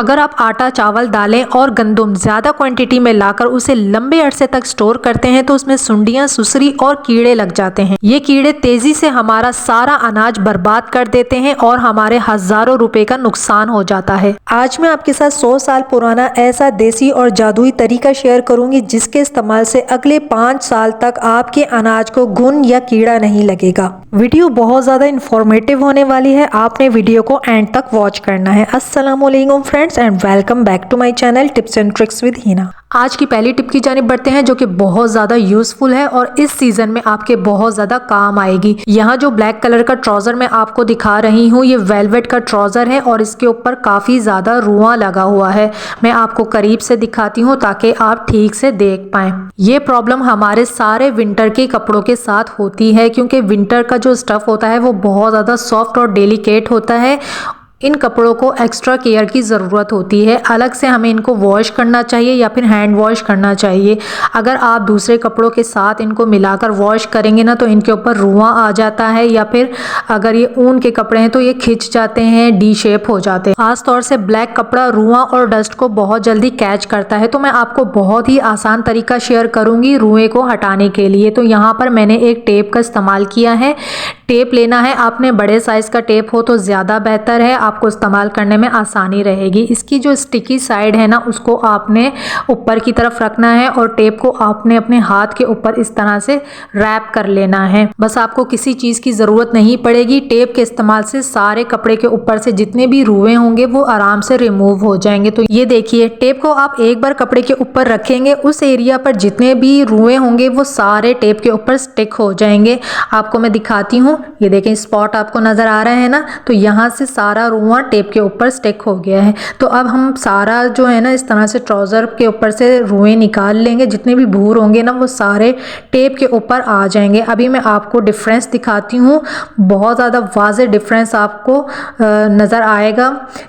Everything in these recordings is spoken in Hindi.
अगर आप आटा, चावल, दालें और गंदम ज़्यादा क्वांटिटी में लाकर उसे लंबे अरसे तक स्टोर करते हैं तो उसमें सुंडियां, सुसरी और कीड़े लग जाते हैं। ये कीड़े तेजी से हमारा सारा अनाज बर्बाद कर देते हैं और हमारे हजारों रुपए का नुकसान हो जाता है। आज मैं आपके साथ 100 साल पुराना ऐसा देसी और जादुई तरीका शेयर करूंगी जिसके इस्तेमाल से अगले 5 साल तक आपके अनाज को घुन या कीड़ा नहीं लगेगा। वीडियो बहुत ज्यादा इंफॉर्मेटिव होने वाली है, आपने वीडियो को एंड तक वॉच करना है। अस्सलाम वालेकुम friends and welcome back to my channel tips and tricks with Hina. आज की पहली टिप की जानिब बढ़ते हैं जो कि बहुत ज्यादा यूजफुल है और इस सीजन में आपके बहुत ज्यादा काम आएगी। यहाँ जो ब्लैक कलर का ट्राउजर मैं आपको दिखा रही हूँ ये वेलवेट का ट्राउजर है और इसके ऊपर काफी ज्यादा रुआं लगा हुआ है। मैं आपको करीब से दिखाती हूँ ताकि आप ठीक से देख पाएं। ये प्रॉब्लम हमारे सारे विंटर के कपड़ों के साथ होती है क्योंकि विंटर का जो स्टफ होता है वो बहुत ज्यादा सॉफ्ट और डेलिकेट होता है। इन कपड़ों को एक्स्ट्रा केयर की ज़रूरत होती है। अलग से हमें इनको वॉश करना चाहिए या फिर हैंड वॉश करना चाहिए। अगर आप दूसरे कपड़ों के साथ इनको मिलाकर वॉश करेंगे ना तो इनके ऊपर रुआं आ जाता है या फिर अगर ये ऊन के कपड़े हैं तो ये खिंच जाते हैं, डी शेप हो जाते हैं। खास तौर से ब्लैक कपड़ा रुआं और डस्ट को बहुत जल्दी कैच करता है। तो मैं आपको बहुत ही आसान तरीका शेयर करूंगी रुएं को हटाने के लिए। तो यहाँ पर मैंने एक टेप का इस्तेमाल किया है। टेप लेना है आपने, बड़े साइज का टेप हो तो ज़्यादा बेहतर है, आपको इस्तेमाल करने में आसानी रहेगी। इसकी जो स्टिकी साइड है ना उसको आपने ऊपर की तरफ रखना है और टेप को आपने अपने हाथ के ऊपर इस तरह से रैप कर लेना है। बस आपको किसी चीज़ की ज़रूरत नहीं पड़ेगी। टेप के इस्तेमाल से सारे कपड़े के ऊपर से जितने भी रुएं होंगे वो आराम से रिमूव हो जाएंगे। तो ये देखिए, टेप को आप एक बार कपड़े के ऊपर रखेंगे, उस एरिया पर जितने भी रुएं होंगे वो सारे टेप के ऊपर स्टिक हो जाएंगे। आपको मैं दिखाती हूँ, ये देखें स्पॉट आपको नजर आ रहे हैं ना, तो यहाँ से सारा रुआं टेप के ऊपर स्टिक हो गया है। तो अब हम सारा जो है ना इस तरह से ट्राउजर के ऊपर से रुएं निकाल लेंगे, जितने भी भूर होंगे ना वो सारे टेप के ऊपर आ जाएंगे। अभी मैं आपको डिफरेंस दिखाती हूँ, बहुत ज़्यादा वाज़ेह डिफरेंस आपको नज़र आएगा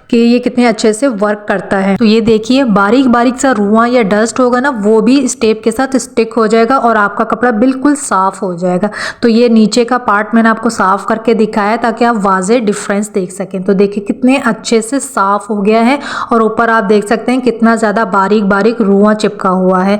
कि ये कितने अच्छे से वर्क करता है। तो ये देखिए, बारीक बारीक सा रुआं या डस्ट होगा ना वो भी इस टेप के साथ स्टिक हो जाएगा और आपका कपड़ा बिल्कुल साफ हो जाएगा। तो ये नीचे का पार्ट मैंने आपको साफ करके दिखाया ताकि आप वाज़ेह डिफरेंस देख सकें। तो देखिए कितने अच्छे से साफ हो गया है और ऊपर आप देख सकते हैं कितना ज़्यादा बारीक बारीक रुआं चिपका हुआ है।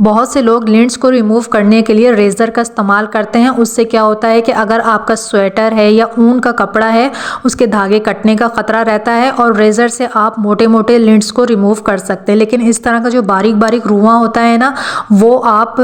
बहुत से लोग लिंट्स को रिमूव करने के लिए रेजर का इस्तेमाल करते हैं। उससे क्या होता है कि अगर आपका स्वेटर है या ऊन का कपड़ा है उसके धागे कटने का खतरा रहता है और रेजर से आप मोटे मोटे लिंट्स को रिमूव कर सकते हैं। लेकिन इस तरह का जो बारीक बारीक रुआं होता है ना वो आप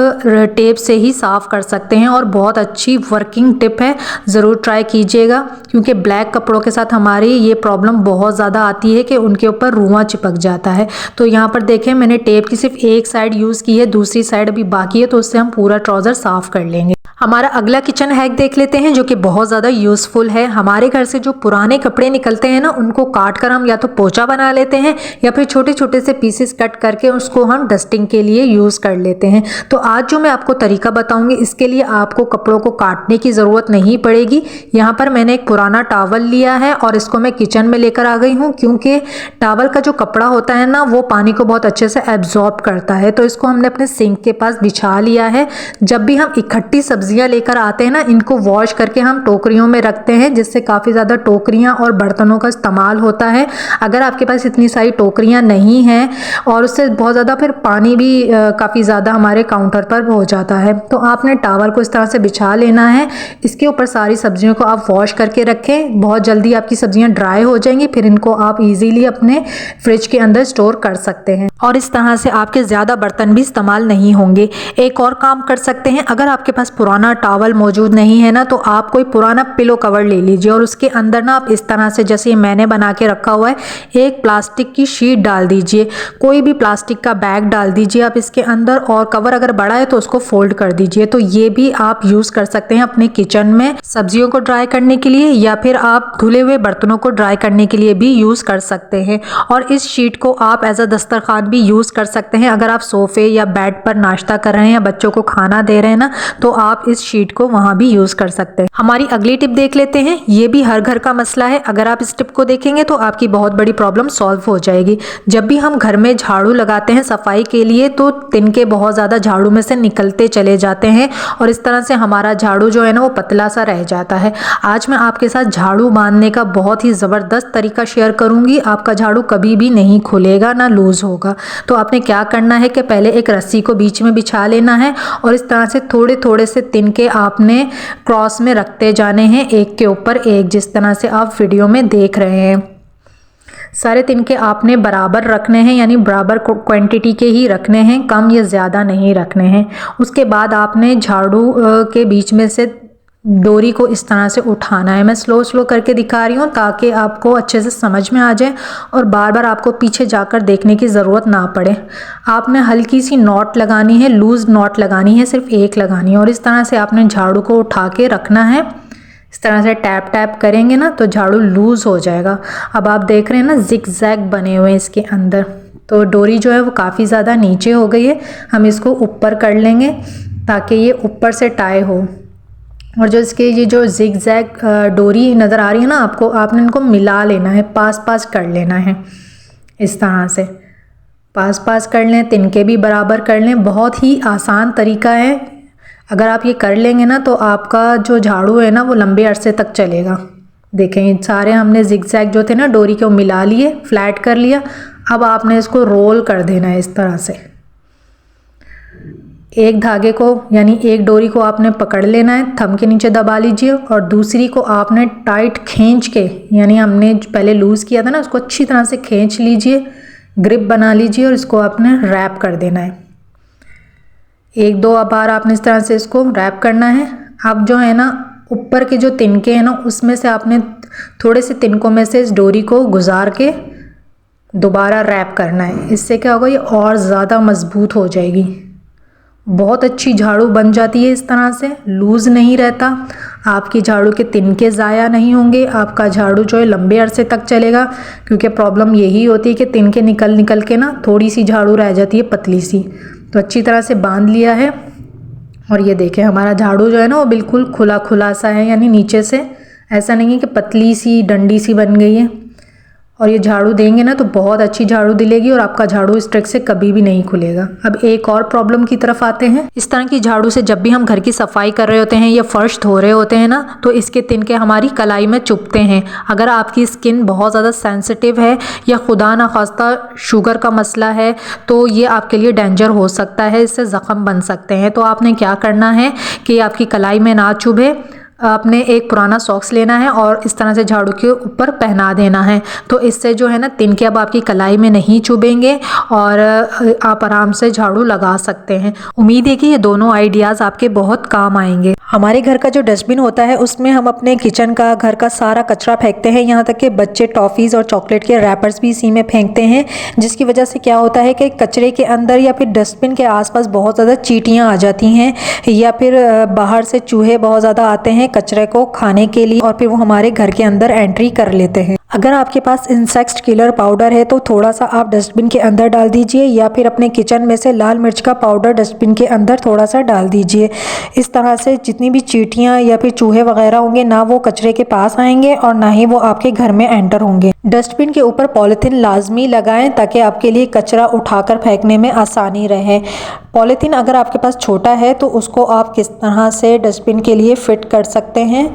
टेप से ही साफ कर सकते हैं और बहुत अच्छी वर्किंग टिप है, ज़रूर ट्राई कीजिएगा। क्योंकि ब्लैक कपड़ों के साथ हमारी ये प्रॉब्लम बहुत ज़्यादा आती है कि उनके ऊपर रुआं चिपक जाता है। तो यहाँ पर देखें मैंने टेप की सिर्फ एक साइड यूज़ की है, दूसरी साइड अभी बाकी है, तो उससे हम पूरा ट्राउज़र साफ कर लेंगे। हमारा अगला किचन हैक देख लेते हैं जो कि बहुत ज़्यादा यूज़फुल है। हमारे घर से जो पुराने कपड़े निकलते हैं ना उनको काट कर हम या तो पोंछा बना लेते हैं या फिर छोटे छोटे से पीसेस कट करके उसको हम डस्टिंग के लिए यूज़ कर लेते हैं। तो आज जो मैं आपको तरीका बताऊंगी इसके लिए आपको कपड़ों को काटने की ज़रूरत नहीं पड़ेगी। यहाँ पर मैंने एक पुराना टॉवल लिया है और इसको मैं किचन में लेकर आ गई हूँ क्योंकि टॉवल का जो कपड़ा होता है ना वो पानी को बहुत अच्छे से एब्जॉर्ब करता है। तो इसको हमने अपने सिंक के पास बिछा लिया है। जब भी हम इकट्ठी सब्जियां लेकर आते हैं ना इनको वॉश करके हम टोकरियों में रखते हैं जिससे काफ़ी ज़्यादा टोकरियां और बर्तनों का इस्तेमाल होता है। अगर आपके पास इतनी सारी टोकरियां नहीं हैं और उससे बहुत ज़्यादा फिर पानी भी काफ़ी ज़्यादा हमारे काउंटर पर हो जाता है। तो आपने टॉवल को इस तरह से बिछा लेना है, इसके ऊपर सारी सब्जियों को आप वॉश करके रखें। बहुत जल्दी आपकी सब्जियां ड्राई हो जाएंगी, फिर इनको आप इजीली अपने फ्रिज के अंदर स्टोर कर सकते हैं और इस तरह से आपके ज़्यादा बर्तन भी इस्तेमाल नहीं होंगे। एक और काम कर सकते हैं, अगर आपके पास पुराना टॉवल मौजूद नहीं है ना तो आप कोई पुराना पिलो कवर ले लीजिए और उसके अंदर ना आप इस तरह से जैसे मैंने बना के रखा हुआ है एक प्लास्टिक की शीट डाल दीजिए, कोई भी प्लास्टिक का बैग डाल दीजिए आप इसके अंदर और कवर अगर बड़ा है तो उसको फोल्ड कर दीजिए। तो ये भी आप यूज़ कर सकते हैं अपने किचन में सब्जियों को ड्राई करने के लिए या फिर आप धुले हुए बर्तनों को ड्राई करने के लिए भी यूज़ कर सकते हैं। और इस शीट को आप एज अ दस्तरखान भी यूज़ कर सकते हैं। अगर आप सोफ़े या बेड पर नाश्ता कर रहे हैं या बच्चों को खाना दे रहे हैं ना, तो आप इस शीट को वहाँ भी यूज़ कर सकते हैं। हमारी अगली टिप देख लेते हैं। ये भी हर घर का मसला है। अगर आप इस टिप को देखेंगे तो आपकी बहुत बड़ी प्रॉब्लम सॉल्व हो जाएगी। जब भी हम घर में झाड़ू लगाते हैं सफाई के लिए, तो तिनके बहुत ज़्यादा झाड़ू में से निकलते चले जाते हैं और इस तरह से हमारा झाड़ू जो है ना वो पतला सा रह जाता है। आज मैं आपके साथ झाड़ू बांधने का बहुत ही ज़बरदस्त तरीका शेयर करूंगी। आपका झाड़ू कभी भी नहीं खुलेगा ना लूज़ होगा। तो आपने क्या करना है कि पहले एक रस्सी को बीच में बिछा लेना है और इस तरह से थोड़े थोड़े से तिनके आपने क्रॉस में रखते जाने हैं, एक के ऊपर एक, जिस तरह से आप वीडियो में देख रहे हैं। सारे तिनके आपने बराबर रखने हैं, यानी बराबर क्वांटिटी के ही रखने हैं, कम या ज़्यादा नहीं रखने हैं। उसके बाद आपने झाड़ू के बीच में से डोरी को इस तरह से उठाना है। मैं स्लो करके दिखा रही हूँ ताकि आपको अच्छे से समझ में आ जाए और बार बार आपको पीछे जाकर देखने की ज़रूरत ना पड़े। आपने हल्की सी नॉट लगानी है, लूज़ नॉट लगानी है, सिर्फ एक लगानी है और इस तरह से आपने झाड़ू को उठा के रखना है। इस तरह से टैप टैप करेंगे ना तो झाड़ू लूज़ हो जाएगा। अब आप देख रहे हैं ना जिग जैग बने हुए हैं इसके अंदर, तो डोरी जो है वो काफ़ी ज़्यादा नीचे हो गई है। हम इसको ऊपर कर लेंगे ताकि ये ऊपर से टाई हो। और जो इसके ये जो जिग जैग डोरी नज़र आ रही है ना आपको, आपने इनको मिला लेना है, पास पास कर लेना है। इस तरह से पास पास कर लें, तिनके भी बराबर कर लें। बहुत ही आसान तरीका है। अगर आप ये कर लेंगे ना तो आपका जो झाड़ू है ना वो लंबे अरसे तक चलेगा। देखें सारे हमने जिग जैग जो थे ना डोरी को मिला लिए, फ्लैट कर लिया। अब आपने इसको रोल कर देना है इस तरह से। एक धागे को यानी एक डोरी को आपने पकड़ लेना है, थंब के नीचे दबा लीजिए और दूसरी को आपने टाइट खींच के, यानी हमने पहले लूज़ किया था ना उसको अच्छी तरह से खींच लीजिए, ग्रिप बना लीजिए और इसको आपने रैप कर देना है। एक दो बार आपने इस तरह से इसको रैप करना है। अब जो है ना ऊपर के जो तिनके हैं ना उसमें से आपने थोड़े से तिनकों में से इस डोरी को गुजार के दोबारा रैप करना है। इससे क्या होगा, ये और ज़्यादा मजबूत हो जाएगी। बहुत अच्छी झाड़ू बन जाती है इस तरह से, लूज़ नहीं रहता। आपकी झाड़ू के तिनके ज़ाया नहीं होंगे, आपका झाड़ू जो है लंबे अरसे तक चलेगा। क्योंकि प्रॉब्लम यही होती है कि तिनके निकल के ना थोड़ी सी झाड़ू रह जाती है पतली सी। तो अच्छी तरह से बांध लिया है और ये देखें हमारा झाड़ू जो है ना वो बिल्कुल खुला खुला सा है, यानी नीचे से ऐसा नहीं है कि पतली सी डंडी सी बन गई है। और ये झाड़ू देंगे ना तो बहुत अच्छी झाड़ू दिलेगी और आपका झाड़ू इस ट्रिक से कभी भी नहीं खुलेगा। अब एक और प्रॉब्लम की तरफ आते हैं। इस तरह की झाड़ू से जब भी हम घर की सफाई कर रहे होते हैं या फर्श धो रहे होते हैं ना, तो इसके तिनके हमारी कलाई में चुभते हैं। अगर आपकी स्किन बहुत ज़्यादा सेंसिटिव है या खुदा ना खास्ता शुगर का मसला है तो ये आपके लिए डेंजर हो सकता है, इससे ज़ख्म बन सकते हैं। तो आपने क्या करना है कि आपकी कलाई में ना चुभे, आपने एक पुराना सॉक्स लेना है और इस तरह से झाड़ू के ऊपर पहना देना है। तो इससे जो है ना तिनके अब आपकी कलाई में नहीं चुभेंगे और आप आराम से झाड़ू लगा सकते हैं। उम्मीद है कि ये दोनों आइडियाज़ आपके बहुत काम आएंगे। हमारे घर का जो डस्टबिन होता है उसमें हम अपने किचन का, घर का सारा कचरा फेंकते हैं। यहाँ तक कि बच्चे टॉफ़ीज़ और चॉकलेट के रैपर्स भी इसी में फेंकते हैं, जिसकी वजह से क्या होता है कि कचरे के अंदर या फिर डस्टबिन के आसपास बहुत ज़्यादा चींटियाँ आ जाती हैं या फिर बाहर से चूहे बहुत ज़्यादा आते हैं कचरे को खाने के लिए और फिर वो हमारे घर के अंदर एंट्री कर लेते हैं। अगर आपके पास इंसेक्ट किलर पाउडर है तो थोड़ा सा आप डस्टबिन के अंदर डाल दीजिए या फिर अपने किचन में से लाल मिर्च का पाउडर डस्टबिन के अंदर थोड़ा सा डाल दीजिए। इस तरह से जितनी भी चींटियाँ या फिर चूहे वगैरह होंगे ना वो कचरे के पास आएंगे और ना ही वो आपके घर में एंटर होंगे। डस्टबिन के ऊपर पॉलीथीन लाजमी लगाएं ताकि आपके लिए कचरा उठाकर फेंकने में आसानी रहे। पॉलीथीन अगर आपके पास छोटा है तो उसको आप किस तरह से डस्टबिन के लिए फिट कर सकते हैं।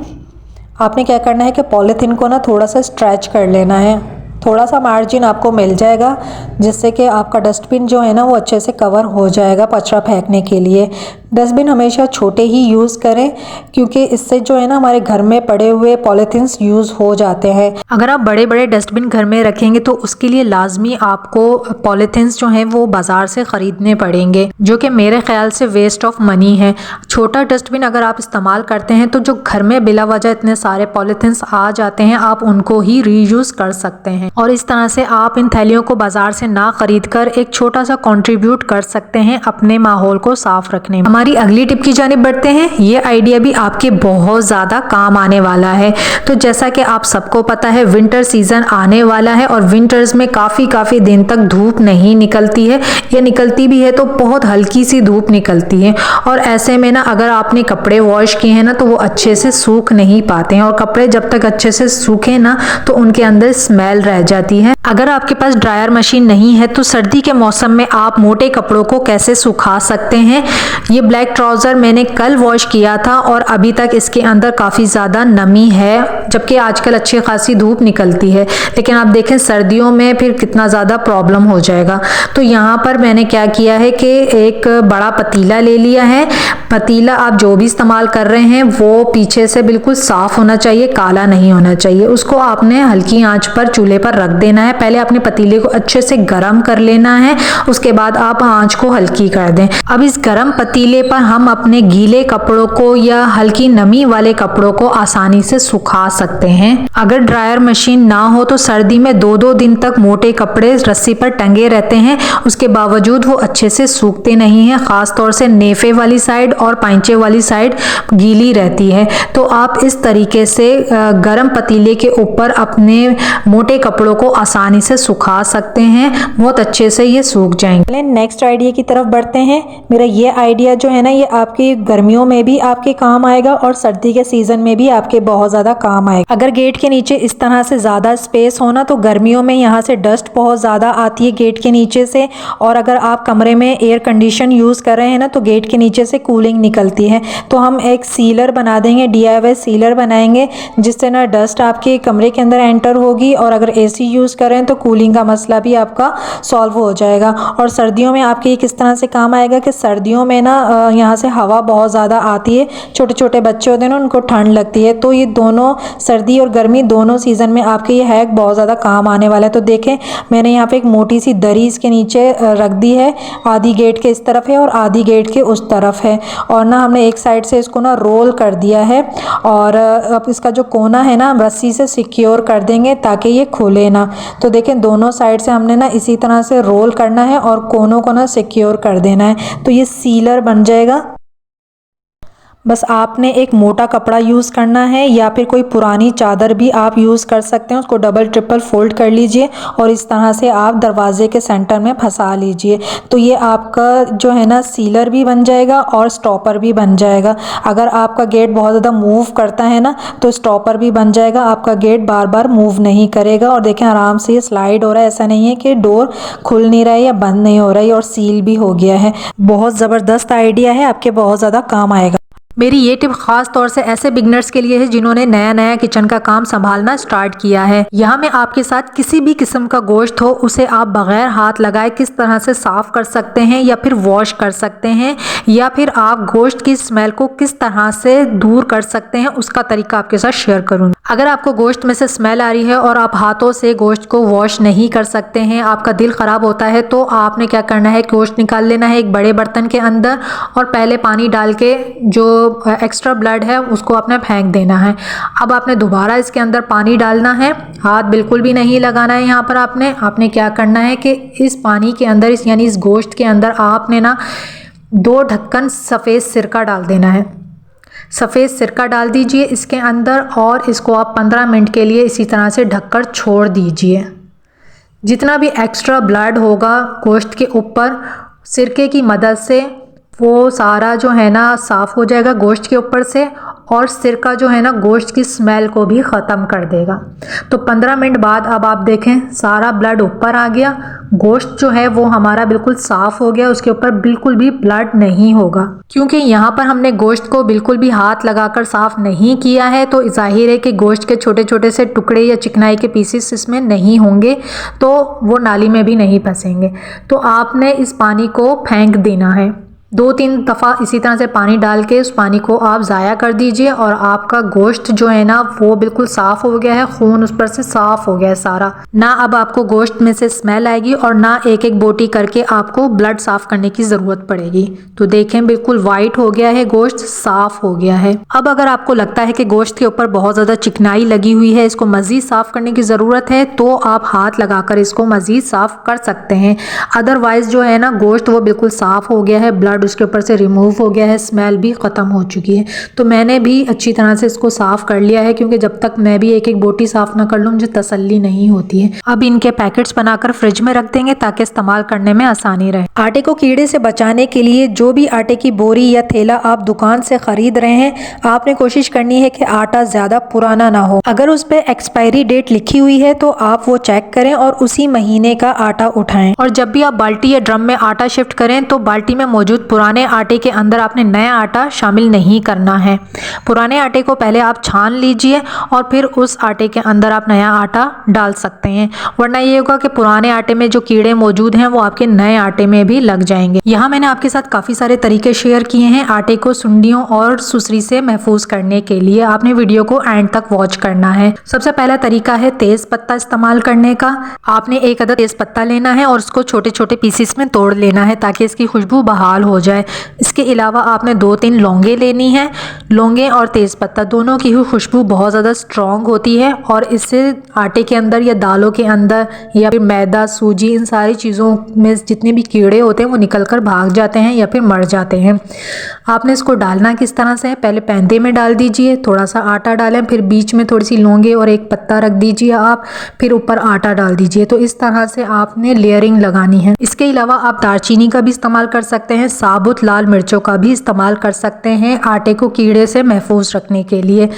आपने क्या करना है कि पॉलीथीन को ना थोड़ा सा स्ट्रेच कर लेना है, थोड़ा सा मार्जिन आपको मिल जाएगा जिससे कि आपका डस्टबिन जो है ना वो अच्छे से कवर हो जाएगा कचरा फेंकने के लिए। डस्टबिन हमेशा छोटे ही यूज़ करें क्योंकि इससे जो है ना हमारे घर में पड़े हुए पॉलीथीन्स यूज़ हो जाते हैं। अगर आप बड़े बड़े डस्टबिन घर में रखेंगे तो उसके लिए लाजमी आपको पॉलीथीन्स जो हैं वो बाज़ार से ख़रीदने पड़ेंगे, जो कि मेरे ख्याल से वेस्ट ऑफ मनी है। छोटा डस्टबिन अगर आप इस्तेमाल करते हैं तो जो घर में बिला वजह इतने सारे पॉलीथीन्स आ जाते हैं आप उनको ही रीयूज़ कर सकते हैं। और इस तरह से आप इन थैलियों को बाजार से ना खरीद कर एक छोटा सा कंट्रीब्यूट कर सकते हैं अपने माहौल को साफ रखने में। हमारी अगली टिप की जानिब बढ़ते हैं। ये आइडिया भी आपके बहुत ज़्यादा काम आने वाला है। तो जैसा कि आप सबको पता है विंटर सीजन आने वाला है और विंटर्स में काफ़ी दिन तक धूप नहीं निकलती है, या निकलती भी है तो बहुत हल्की सी धूप निकलती है। और ऐसे में ना अगर आपने कपड़े वॉश किए हैं ना तो वो अच्छे से सूख नहीं पाते हैं, और कपड़े जब तक अच्छे से सूखे ना तो उनके अंदर स्मेल रह जाती है। अगर आपके पास ड्रायर मशीन नहीं है तो सर्दी के मौसम में आप मोटे कपड़ों को कैसे सुखा सकते हैं। ये ब्लैक ट्राउज़र मैंने कल वॉश किया था और अभी तक इसके अंदर काफ़ी ज़्यादा नमी है, जबकि आजकल अच्छी खासी धूप निकलती है। लेकिन आप देखें सर्दियों में फिर कितना ज़्यादा प्रॉब्लम हो जाएगा। तो यहाँ पर मैंने क्या किया है कि एक बड़ा पतीला ले लिया है। पतीला आप जो भी इस्तेमाल कर रहे हैं वो पीछे से बिल्कुल साफ़ होना चाहिए, काला नहीं होना चाहिए। उसको आपने हल्की आंच पर चूल्हे पर रख देना है। पहले अपने पतीले को अच्छे से गर्म कर लेना है, उसके बाद आप आंच को हल्की कर दें। अब इस गर्म पतीले पर हम अपने गीले कपड़ों को या हल्की नमी वाले कपड़ों को आसानी से सुखा सकते हैं। अगर ड्रायर मशीन ना हो तो सर्दी में 2-2 दिन तक मोटे कपड़े रस्सी पर टंगे रहते हैं, उसके बावजूद वो अच्छे से सूखते नहीं हैं। खास तौर से नेफे वाली साइड और पाइंचे वाली साइड गीली रहती है। तो आप इस तरीके से गर्म पतीले के ऊपर अपने मोटे कपड़ों को आसानी से सुखा सकते हैं, बहुत अच्छे से ये सूख जाएंगे। नेक्स्ट आइडिया की तरफ बढ़ते हैं। मेरा ये आइडिया जो है ना ये आपकी गर्मियों में भी आपके काम आएगा और सर्दी के सीजन में भी आपके बहुत ज़्यादा काम आएगा। अगर गेट के नीचे इस तरह से ज़्यादा स्पेस हो ना तो गर्मियों में यहाँ से डस्ट बहुत ज़्यादा आती है गेट के नीचे से, और अगर आप कमरे में एयर कंडीशन यूज़ कर रहे हैं ना तो गेट के नीचे से कूलिंग निकलती है। तो हम एक सीलर बना देंगे, DIY सीलर बनाएंगे, जिससे ना डस्ट आपके कमरे के अंदर एंटर होगी, और अगर AC यूज़ करें तो कूलिंग का मसला भी आपका सॉल्व हो जाएगा। और सर्दियों में आपके ये किस तरह से काम आएगा कि सर्दियों में ना यहाँ से हवा बहुत ज़्यादा आती है, छोटे छोटे बच्चे होते हैं ना उनको ठंड लगती है। तो ये दोनों सर्दी और गर्मी दोनों सीज़न में आपके ये हैक बहुत ज़्यादा काम आने वाला है। तो देखें मैंने यहाँ पे एक मोटी सी दरी इसके नीचे रख दी है, आधी गेट के इस तरफ है और आधी गेट के उस तरफ है, और ना हमने एक साइड से इसको ना रोल कर दिया है, और अब इसका जो कोना है ना हम रस्सी से सिक्योर कर देंगे ताकि ये खुले ना। तो देखें दोनों साइड से हमने ना इसी तरह से रोल करना है और कोनों को ना सिक्योर कर देना है। तो ये सीलर बन जाएगा। बस आपने एक मोटा कपड़ा यूज़ करना है या फिर कोई पुरानी चादर भी आप यूज़ कर सकते हैं, उसको डबल ट्रिपल फोल्ड कर लीजिए और इस तरह से आप दरवाजे के सेंटर में फंसा लीजिए। तो ये आपका जो है ना सीलर भी बन जाएगा और स्टॉपर भी बन जाएगा। अगर आपका गेट बहुत ज़्यादा मूव करता है ना तो स्टॉपर भी बन जाएगा, आपका गेट बार बार मूव नहीं करेगा। और देखें आराम से ये स्लाइड हो रहा है, ऐसा नहीं है कि डोर खुल नहीं रहा है या बंद नहीं हो रहा है, और सील भी हो गया है। बहुत ज़बरदस्त आइडिया है, आपके बहुत ज़्यादा काम आएगा। मेरी ये टिप खास तौर से ऐसे बिगनर्स के लिए है जिन्होंने नया किचन का काम संभालना स्टार्ट किया है। यहाँ मैं आपके साथ किसी भी किस्म का गोश्त हो उसे आप बगैर हाथ लगाए किस तरह से साफ कर सकते हैं या फिर वॉश कर सकते हैं, या फिर आप गोश्त की स्मेल को किस तरह से दूर कर सकते हैं उसका तरीका आपके साथ शेयर करूँगी। अगर आपको गोश्त में से स्मेल आ रही है और आप हाथों से गोश्त को वॉश नहीं कर सकते हैं, आपका दिल ख़राब होता है, तो आपने क्या करना है, गोश्त निकाल लेना है एक बड़े बर्तन के अंदर और पहले पानी डाल के जो एक्स्ट्रा ब्लड है उसको आपने फेंक देना है। अब आपने दोबारा इसके अंदर पानी डालना है, हाथ बिल्कुल भी नहीं लगाना है। यहाँ पर आपने क्या करना है कि इस पानी के अंदर यानी इस गोश्त के अंदर आपने ना 2 ढक्कन सफ़ेद सिरका डाल देना है। सफ़ेद सिरका डाल दीजिए इसके अंदर और इसको आप 15 मिनट के लिए इसी तरह से ढककर छोड़ दीजिए। जितना भी एक्स्ट्रा ब्लड होगा गोश्त के ऊपर सिरके की मदद से वो सारा जो है ना साफ़ हो जाएगा गोश्त के ऊपर से, और सिरका जो है ना गोश्त की स्मेल को भी ख़त्म कर देगा। तो 15 मिनट बाद अब आप देखें सारा ब्लड ऊपर आ गया, गोश्त जो है वो हमारा बिल्कुल साफ़ हो गया, उसके ऊपर बिल्कुल भी ब्लड नहीं होगा। क्योंकि यहाँ पर हमने गोश्त को बिल्कुल भी हाथ लगाकर साफ़ नहीं किया है तो जाहिर है कि गोश्त के छोटे छोटे से टुकड़े या चिकनाई के पीसेस इसमें नहीं होंगे, तो वो नाली में भी नहीं फंसेंगे। तो आपने इस पानी को फेंक देना है। 2-3 दफ़ा इसी तरह से पानी डाल के उस पानी को आप ज़ाया कर दीजिए और आपका गोश्त जो है ना वो बिल्कुल साफ़ हो गया है, खून उस पर से साफ़ हो गया है सारा। ना अब आपको गोश्त में से स्मेल आएगी और ना एक एक बोटी करके आपको ब्लड साफ़ करने की ज़रूरत पड़ेगी। तो देखें बिल्कुल वाइट हो गया है, गोश्त साफ़ हो गया है। अब अगर आपको लगता है कि गोश्त के ऊपर बहुत ज़्यादा चिकनाई लगी हुई है, इसको मज़ीद साफ़ करने की ज़रूरत है, तो आप हाथ लगाकर इसको मज़ीद साफ़ कर सकते हैं। अदरवाइज़ जो है ना गोश्त वो बिल्कुल साफ़ हो गया है, ब्लड उसके ऊपर से रिमूव हो गया है, स्मेल भी ख़त्म हो चुकी है। तो मैंने भी अच्छी तरह से इसको साफ़ कर लिया है, क्योंकि जब तक मैं भी एक एक बोटी साफ़ ना कर लूँ मुझे तसल्ली नहीं होती है। अब इनके पैकेट्स बनाकर फ्रिज में रख देंगे ताकि इस्तेमाल करने में आसानी रहे। आटे को कीड़े से बचाने के लिए जो भी आटे की बोरी या थैला आप दुकान से खरीद रहे हैं, आपने कोशिश करनी है कि आटा ज़्यादा पुराना ना हो। अगर उस पर एक्सपायरी डेट लिखी हुई है तो आप वो चेक करें और उसी महीने का आटा उठाएं। और जब भी आप बाल्टी या ड्रम में आटा शिफ्ट करें तो बाल्टी में मौजूद पुराने आटे के अंदर आपने नया आटा शामिल नहीं करना है। पुराने आटे को पहले आप छान लीजिए और फिर उस आटे के अंदर आप नया आटा डाल सकते हैं, वरना ये होगा कि पुराने आटे में जो कीड़े मौजूद हैं वो आपके नए आटे में भी लग जाएंगे। यहाँ मैंने आपके साथ काफ़ी सारे तरीके शेयर किए हैं आटे को सुंडियों और सुसरी से महफूज करने के लिए। आपने वीडियो को एंड तक वॉच करना है। सबसे पहला तरीका है तेज पत्ता इस्तेमाल करने का। आपने एक अदद तेज पत्ता लेना है और उसको छोटे छोटे पीसेस में तोड़ लेना है ताकि इसकी खुशबू बहाल हो जाए। इसके अलावा आपने 2-3 लौंगे लेनी है। लौंगे और तेज पत्ता दोनों की ही खुशबू बहुत ज़्यादा स्ट्रॉन्ग होती है और इससे आटे के अंदर या दालों के अंदर या फिर मैदा, सूजी, इन सारी चीज़ों में जितने भी कीड़े होते हैं वो निकल कर भाग जाते हैं या फिर मर जाते हैं। आपने इसको डालना किस तरह से है, पहले पैंदे में डाल दीजिए, थोड़ा सा आटा डालें, फिर बीच में थोड़ी सी लौंगे और एक पत्ता रख दीजिए आप, फिर ऊपर आटा डाल दीजिए। तो इस तरह से आपने लेयरिंग लगानी है। इसके अलावा आप दालचीनी का भी इस्तेमाल कर सकते हैं, साबुत लाल मिर्चों का भी इस्तेमाल कर सकते हैं आटे को कीड़े से महफूज रखने के लिए।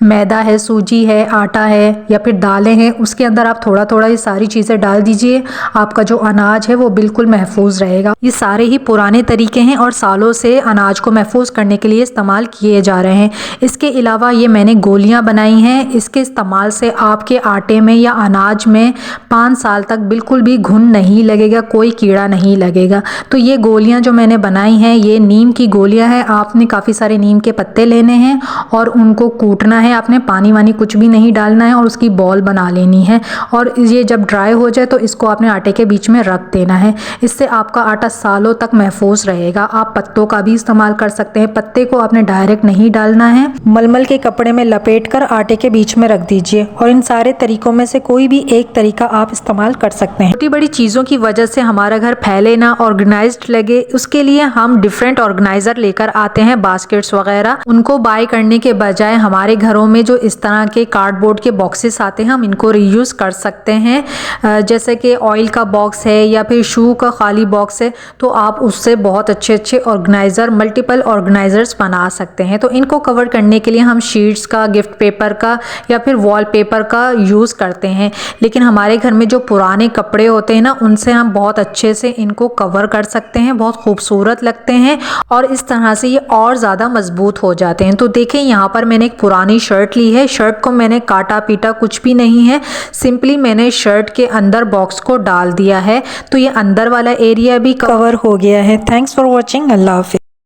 मैदा है, सूजी है, आटा है या फिर दालें हैं, उसके अंदर आप थोड़ा थोड़ा ये सारी चीज़ें डाल दीजिए। आपका जो अनाज है वो बिल्कुल महफूज रहेगा। ये सारे ही पुराने तरीके हैं और सालों से अनाज को महफूज करने के लिए इस्तेमाल किए जा रहे हैं। इसके अलावा ये मैंने गोलियां बनाई हैं, इसके इस्तेमाल से आपके आटे में या अनाज में 5 साल तक बिल्कुल भी घुन नहीं लगेगा, कोई कीड़ा नहीं लगेगा। तो ये गोलियां जो मैंने बनाई हैं ये नीम की गोलियां हैं। आपने काफ़ी सारे नीम के पत्ते लेने हैं और उनको कूटना है। आपने पानी वानी कुछ भी नहीं डालना है और उसकी बॉल बना लेनी है और ये जब ड्राई हो जाए तो इसको आपने आटे के बीच में रख देना है। इससे आपका आटा सालों तक महफूज रहेगा। आप पत्तों का भी इस्तेमाल कर सकते हैं। पत्ते को आपने डायरेक्ट नहीं डालना है, मलमल के कपड़े में लपेटकर आटे के बीच में रख दीजिए। और इन सारे तरीकों में से कोई भी एक तरीका आप इस्तेमाल कर सकते हैं। छोटी बड़ी चीज़ों की वजह से हमारा घर फैले ना, ऑर्गेनाइज्ड लगे, उसके लिए हम डिफरेंट ऑर्गेनाइजर लेकर आते हैं, बास्केट्स वगैरह। उनको बाय करने के बजाय हमारे घरों में जो इस तरह के कार्डबोर्ड के बॉक्सेस आते हैं हम इनको रीयूज़ कर सकते हैं। जैसे कि ऑयल का बॉक्स है या फिर शू का खाली बॉक्स है, तो आप उससे बहुत अच्छे अच्छे ऑर्गेनाइज़र, मल्टीपल ऑर्गेनाइजर्स बना सकते हैं। तो इनको कवर करने के लिए हम शीट्स का, गिफ्ट पेपर का या फिर वॉलपेपर का यूज़ करते हैं। लेकिन हमारे घर में जो पुराने कपड़े होते हैं ना, उनसे हम बहुत अच्छे से इनको कवर कर सकते हैं, बहुत खूबसूरत लगते हैं और इस तरह से ये और ज़्यादा मजबूत हो जाते हैं। तो देखें यहाँ पर मैंने एक पुरानी शर्ट ली है। शर्ट को मैंने काटा पीटा कुछ भी नहीं है, सिंपली मैंने शर्ट के अंदर बॉक्स को डाल दिया है, तो ये अंदर वाला एरिया भी कवर हो गया है। Thanks for watching. अल्लाह हाफिज़।